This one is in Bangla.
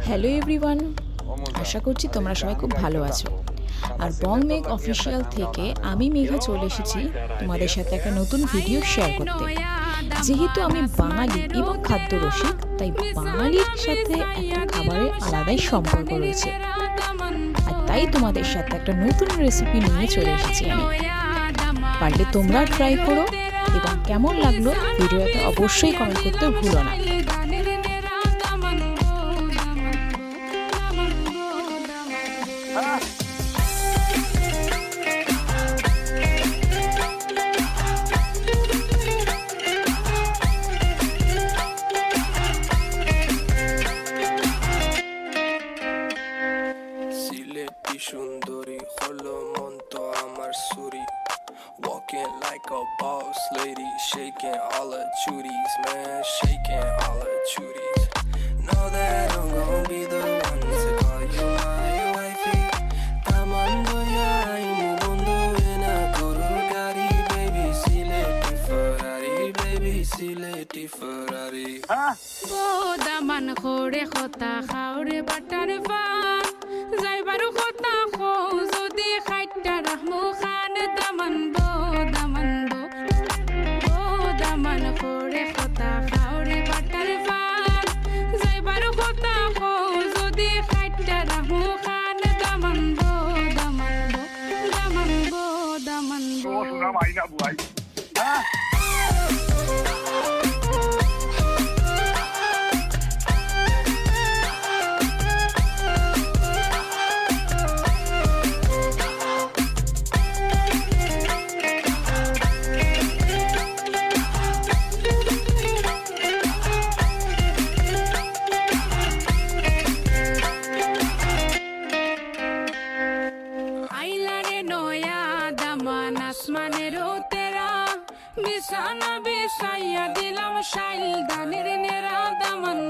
হ্যালো এভরিওয়ান, আশা করছি তোমরা সবাই খুব ভালো আছো। আর বং মেঘ অফিসিয়াল থেকে আমি মেঘা চলে এসেছি তোমাদের সাথে একটা নতুন ভিডিও শেয়ার করতে। যেহেতু আমি বাঙালি এবং খাদ্যরসিক, তাই বাঙালির সাথে একটা খাবারের আলাদাই সম্পর্ক রয়েছে। আর তাই তোমাদের সাথে একটা নতুন রেসিপি নিয়ে চলে এসেছি আমি। পারলে তোমরা ট্রাই করো এবং কেমন লাগলো ভিডিওতে অবশ্যই কমেন্ট করতে ভুলো না। সিলেটি সুন্দরী হলো মন তো আমার সুরি Walking like a boss lady, shaking all her chuties, man, shaking all her chuties. Know that I'm gon' be the one to call you my wifey. Tamando ya imu bondo ena guru gari, baby Sileti Ferrari, baby Sileti Ferrari. Daman খোরে খতা খাওরে butter fun যাইবারু খতা খো যদি খাইটা রাহমু খান দামান দামান খোরে খতা খাওরে বাটার ফান যাইবারু খতা খো যদি খাইটা রাহমু খান দামান আইলারে নয়া দামান আসমানেরও তেরা বিছানা বিছাইয়া দিলাম শাইল দানের নেরা দামান